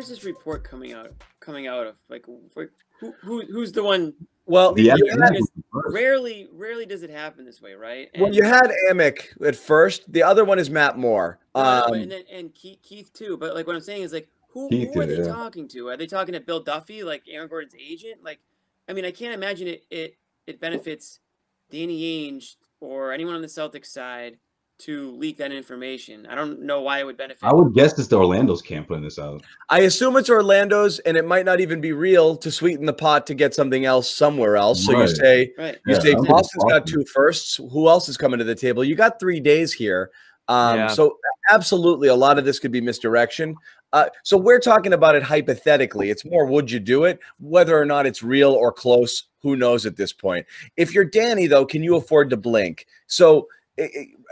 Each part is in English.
where's this report coming out of? Like, who's the one? Well, rarely does it happen this way, right? Well, you had Amick at first. The other one is Matt Moore. And Keith too. But like what I'm saying is like who are they talking to? Are they talking to Bill Duffy, like Aaron Gordon's agent? Like, I mean, I can't imagine it benefits Danny Ainge or anyone on the Celtics side to leak that information. I don't know why it would benefit. I would guess it's the Orlando's camp putting this out. I assume it's Orlando's, and it might not even be real to sweeten the pot to get something else somewhere else. So you say, Boston's got 2 firsts. Who else is coming to the table? You got 3 days here. So absolutely, a lot of this could be misdirection. So we're talking about it hypothetically. It's more, would you do it? Whether or not it's real or close, who knows at this point. If you're Danny, though, can you afford to blink? So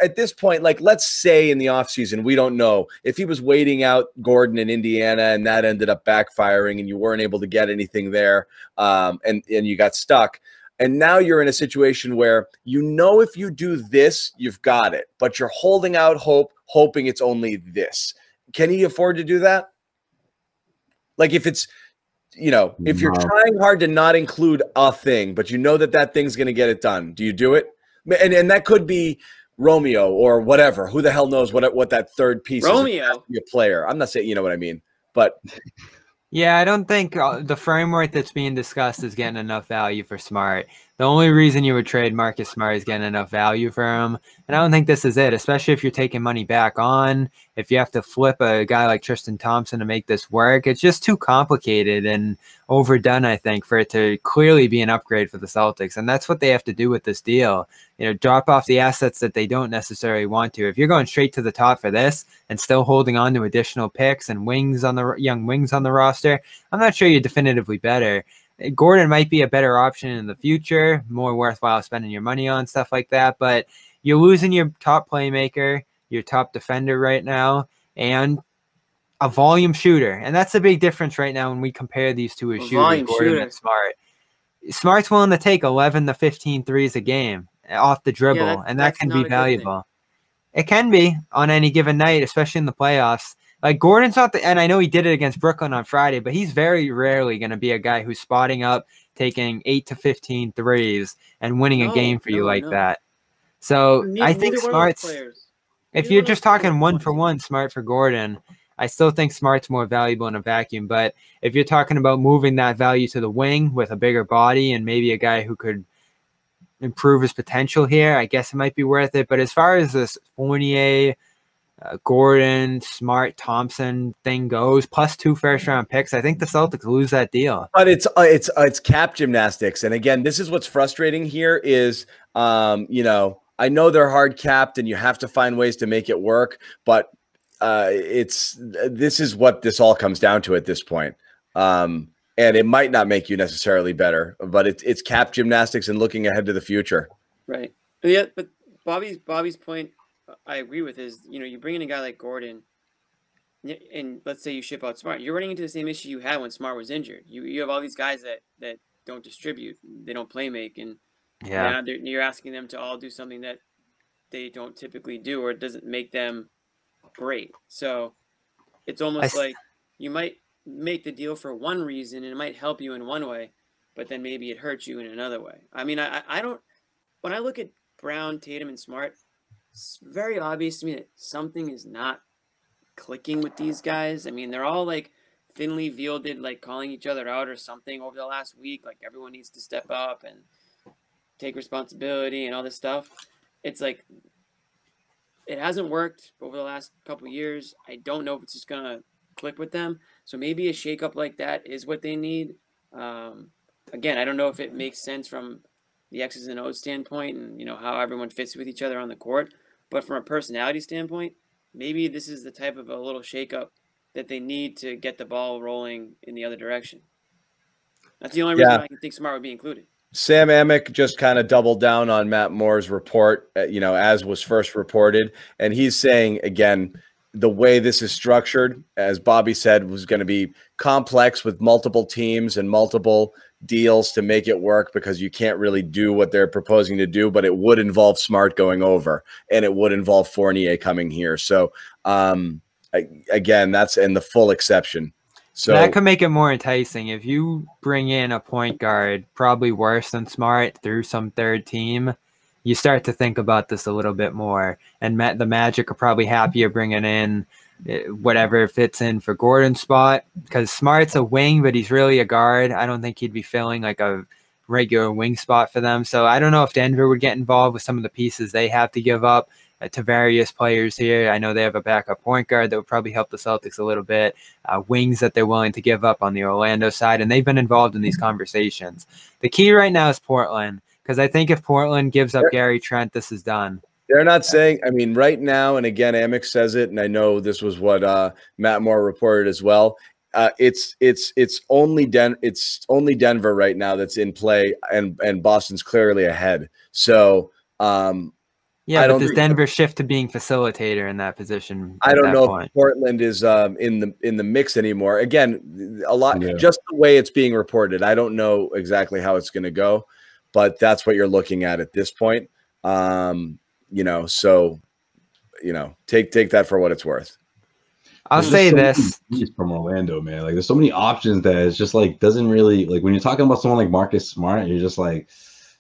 at this point, like, let's say in the offseason, we don't know if he was waiting out Gordon in Indiana and that ended up backfiring and you weren't able to get anything there, and you got stuck. And now you're in a situation where if you do this, you've got it, but you're holding out hope, hoping it's only this. Can he afford to do that? Like, if it's, if you're trying hard to not include a thing, but you know that thing's going to get it done, do you do it? And that could be Romeo or whatever. Who the hell knows what that third piece Romeo. is? Be a player. I'm not saying, you know what I mean, but yeah, I don't think the framework that's being discussed is getting enough value for Smart. The only reason you would trade Marcus Smart is getting enough value for him. And I don't think this is it, especially if you're taking money back on. If you have to flip a guy like Tristan Thompson to make this work, it's just too complicated and overdone, I think, for it to clearly be an upgrade for the Celtics. And that's what they have to do with this deal. Drop off the assets that they don't necessarily want to. If you're going straight to the top for this and still holding on to additional picks and young wings on the roster, I'm not sure you're definitively better. Gordon might be a better option in the future, more worthwhile spending your money on, stuff like that. But you're losing your top playmaker, your top defender right now, and a volume shooter. And that's the big difference right now when we compare these two as shooters, Gordon and Smart. Smart's willing to take 11 to 15 threes a game off the dribble, and that can be valuable. It can be on any given night, especially in the playoffs. Like, Gordon's not and I know he did it against Brooklyn on Friday, but he's very rarely going to be a guy who's spotting up, taking 8 to 15 threes and winning a game for you like that. So I think Smart's, if you're just talking 1-for-1 Smart for Gordon, I still think Smart's more valuable in a vacuum. But if you're talking about moving that value to the wing with a bigger body and maybe a guy who could improve his potential here, I guess it might be worth it. But as far as this Fournier, Gordon, Smart, Thompson thing goes, plus 2 first-round picks, I think the Celtics lose that deal. But it's cap gymnastics, and again, this is what's frustrating here is, I know they're hard capped, and you have to find ways to make it work, but this is what this all comes down to at this point, and it might not make you necessarily better, but it's cap gymnastics and looking ahead to the future. Right. Yeah, but Bobby's point, I agree with, is, you bring in a guy like Gordon and let's say you ship out Smart, you're running into the same issue you had when Smart was injured. You have all these guys that don't distribute, they don't play make, and you're asking them to all do something that they don't typically do, or it doesn't make them great. So it's almost like you might make the deal for one reason and it might help you in one way, but then maybe it hurts you in another way. I mean, I don't, when I look at Brown, Tatum, and Smart, it's very obvious to me that something is not clicking with these guys. I mean, they're all like thinly veiled, like calling each other out or something over the last week. Like, everyone needs to step up and take responsibility and all this stuff. It's like, it hasn't worked over the last couple of years. I don't know if it's just going to click with them. So maybe a shakeup like that is what they need. Again, I don't know if it makes sense from the X's and O's standpoint and, how everyone fits with each other on the court. But from a personality standpoint, maybe this is the type of a little shakeup that they need to get the ball rolling in the other direction. That's the only reason I can think Smart would be included. Sam Amick just kind of doubled down on Matt Moore's report, as was first reported. And he's saying, again, the way this is structured, as Bobby said, was going to be complex with multiple teams and multiple deals to make it work, because you can't really do what they're proposing to do, but it would involve Smart going over and it would involve Fournier coming here. So again, that's in the full exception. So that could make it more enticing if you bring in a point guard probably worse than Smart through some third team. You start to think about this a little bit more, and the Magic are probably happier bringing in whatever fits in for Gordon's spot, because Smart's a wing, but he's really a guard. I don't think he'd be filling like a regular wing spot for them. So I don't know if Denver would get involved with some of the pieces they have to give up to various players here. I know they have a backup point guard that would probably help the Celtics a little bit, wings that they're willing to give up on the Orlando side, and they've been involved in these conversations. The key right now is Portland, because I think if Portland gives up Gary Trent, this is done. They're not saying, I mean, right now, and again, Amex says it, and I know this was what Matt Moore reported as well. It's only Denver right now that's in play, and Boston's clearly ahead. So yeah, but does Denver shift to being facilitator in that position? I don't know if Portland is in the mix anymore. Again, just the way it's being reported. I don't know exactly how it's going to go, but that's what you're looking at this point. So take that for what it's worth. I'll say this from Orlando, man. Like, there's so many options that it's just like doesn't really, like, when you're talking about someone like Marcus Smart, you're just like,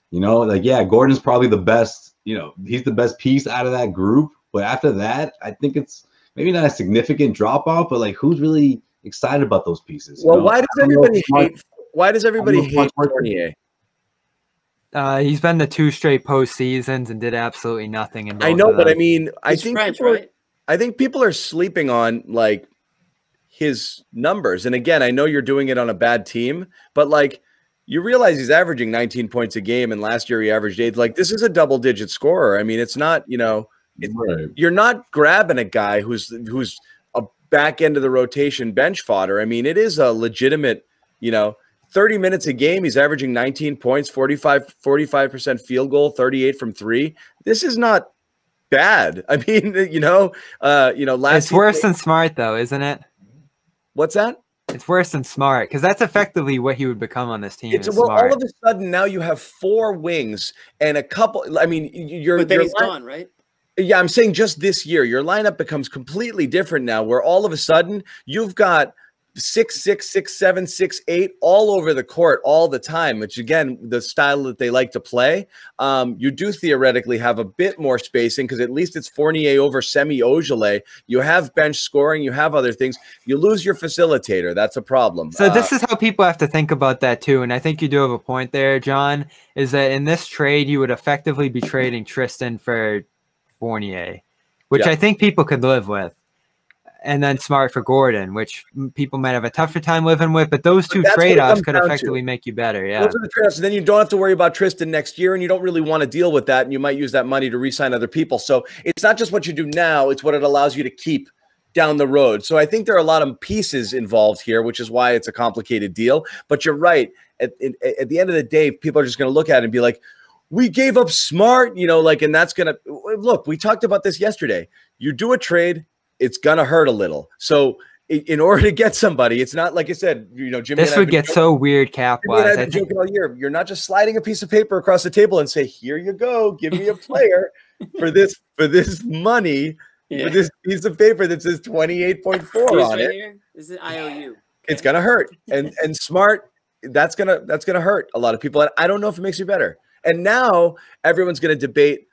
yeah, Gordon's probably the best. He's the best piece out of that group. But after that, I think it's maybe not a significant drop off, but like, who's really excited about those pieces? Well, why does everybody hate Fournier? He's been to 2 straight postseasons and did absolutely nothing. In both I know, of them. but I mean, I think people are sleeping on like his numbers. And again, I know you're doing it on a bad team, but like, you realize he's averaging 19 points a game, and last year he averaged 8. Like, this is a double-digit scorer. I mean, it's not, you're not grabbing a guy who's a back end of the rotation bench fodder. I mean, it is a legitimate, 30 minutes a game. He's averaging 19 points, 45% field goal, 38 from 3. This is not bad. I mean, it's worse than Smart though, isn't it? What's that? It's worse than Smart, because that's effectively what he would become on this team. Well, all of a sudden now you have 4 wings and a couple. I mean, but then he's gone, right? Yeah, I'm saying just this year, your lineup becomes completely different now, where all of a sudden you've got 6'6", 6'7", 6'8", all over the court all the time, which again, the style that they like to play. You do theoretically have a bit more spacing, because at least it's Fournier over Semi Ojeleye. You have bench scoring, you have other things. You lose your facilitator. That's a problem. So this is how people have to think about that too. And I think you do have a point there, John, is that in this trade, you would effectively be trading Tristan for Fournier, which I think people could live with. And then Smart for Gordon, which people might have a tougher time living with. But those two trade-offs could effectively make you better. Yeah. Those are the trade-offs. And then you don't have to worry about Tristan next year, and you don't really want to deal with that. And you might use that money to re-sign other people. So it's not just what you do now. It's what it allows you to keep down the road. So I think there are a lot of pieces involved here, which is why it's a complicated deal. But you're right. At the end of the day, people are just going to look at it and be like, we gave up Smart, and that's going to – look, we talked about this yesterday. You do a trade – it's going to hurt a little. So in order to get somebody, it's not like I said, Jimmy. This would get so weird cap-wise. I've been joking all year. You're not just sliding a piece of paper across the table and say, here you go, give me a player for this money, for this piece of paper that says 28.4 on it. Here? This is IOU. Okay. It's going to hurt. And Smart, that's going to hurt a lot of people. And I don't know if it makes you better. And now everyone's going to debate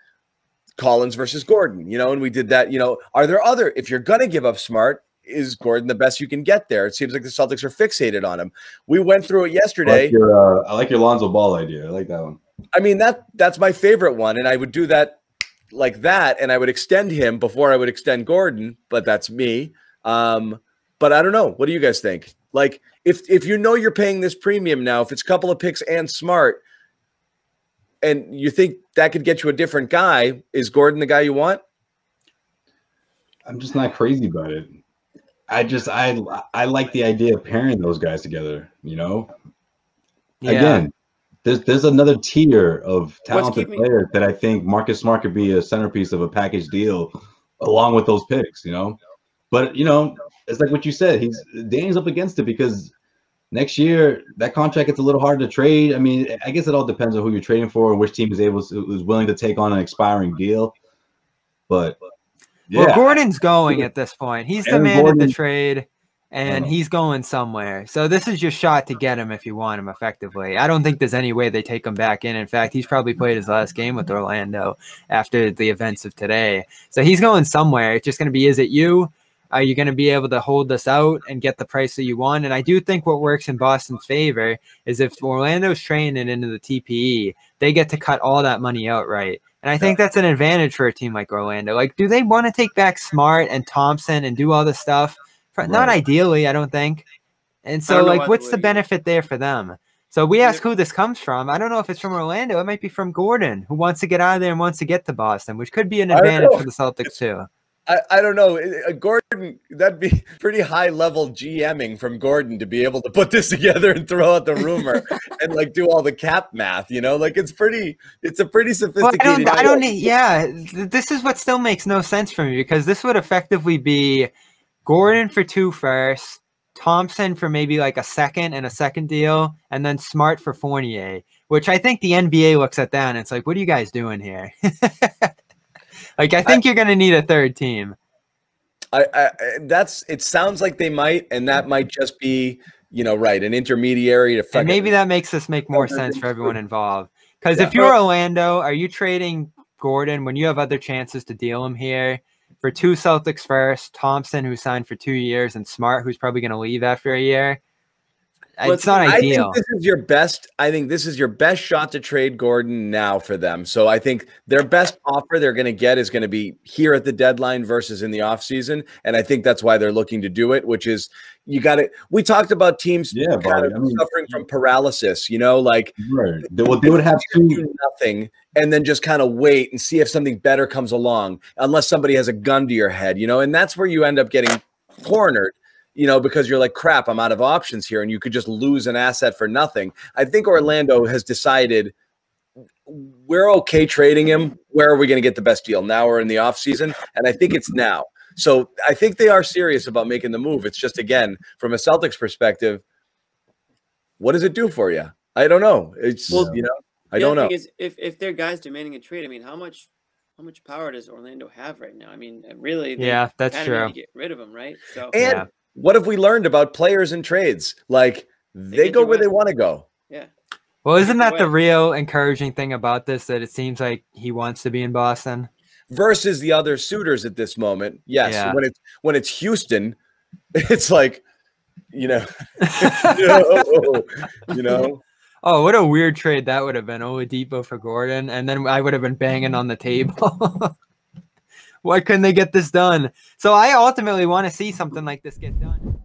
Collins versus Gordon, and we did that, are there other, if you're going to give up Smart, is Gordon the best you can get there? It seems like the Celtics are fixated on him. We went through it yesterday. I like your Lonzo Ball idea. I like that one. I mean, that's my favorite one. And I would do that like that. And I would extend him before I would extend Gordon, but that's me. But I don't know. What do you guys think? Like, if you're paying this premium now, if it's a couple of picks and Smart, and you think that could get you a different guy, is Gordon the guy you want? I'm just not crazy about it. I like the idea of pairing those guys together, Yeah. Again, there's another tier of talented players that I think Marcus Smart could be a centerpiece of a package deal along with those picks, But, it's like what you said. Danny's up against it because next year, that contract gets a little hard to trade. I mean, I guess it all depends on who you're trading for and which team is willing to take on an expiring deal. But yeah, well, Gordon's going at this point. He's demanded the trade. and he's going somewhere. So this is your shot to get him if you want him effectively. I don't think there's any way they take him back in. In fact, he's probably played his last game with Orlando after the events of today. So he's going somewhere. It's just going to be, is it you? Are you going to be able to hold this out and get the price that you want? And I do think what works in Boston's favor is if Orlando's trading into the TPE, they get to cut all that money outright. And I think that's an advantage for a team like Orlando. Like, do they want to take back Smart and Thompson and do all this stuff? Not ideally, I don't think. And so, like, what's the benefit there for them? So we ask who this comes from. I don't know if it's from Orlando. It might be from Gordon, who wants to get out of there and wants to get to Boston, which could be an advantage for the Celtics too. I don't know. Gordon, that'd be pretty high level GMing from Gordon to be able to put this together and throw out the rumor and like do all the cap math, you know, like it's a pretty sophisticated. This is what still makes no sense for me, because this would effectively be Gordon for 2 firsts, Thompson for maybe like a second and a second deal, and then Smart for Fournier, which I think the NBA looks at that and it's like, what are you guys doing here? Like, I think you're going to need a third team. It sounds like they might, and that might just be, you know, right, an intermediary to. And maybe that makes this make more sense for everyone involved. Because if you're Orlando, are you trading Gordon when you have other chances to deal him here for 2 Celtics first, Thompson, who signed for 2 years, and Smart, who's probably going to leave after a year? It's not ideal. I think this is your best. I think this is your best shot to trade Gordon now for them. So I think their best offer they're going to get is going to be here at the deadline versus in the offseason. And I think that's why they're looking to do it, which is you got it. We talked about teams suffering from paralysis, you know, like they would have to do nothing and then just kind of wait and see if something better comes along, unless somebody has a gun to your head, you know, and that's where you end up getting cornered. You know, because you're like, crap, I'm out of options here, and you could just lose an asset for nothing. I think Orlando has decided we're okay trading him. Where are we going to get the best deal, now or in the offseason? And I think it's now. So I think they are serious about making the move. It's just, again, from a Celtics perspective, what does it do for you? I don't know. It's, you know, I don't know. Is if their guys demanding a trade, I mean, how much power does Orlando have right now? I mean, really, that's true. Need to get rid of him, right? So what have we learned about players and trades? Like, they go where they want to go. Yeah. Well, isn't that the real encouraging thing about this, that it seems like he wants to be in Boston? Versus the other suitors at this moment. Yes. Yeah. When it's Houston, it's like, you know, you know. Oh, what a weird trade that would have been. Oladipo for Gordon. And then I would have been banging on the table. Why couldn't they get this done? So I ultimately want to see something like this get done.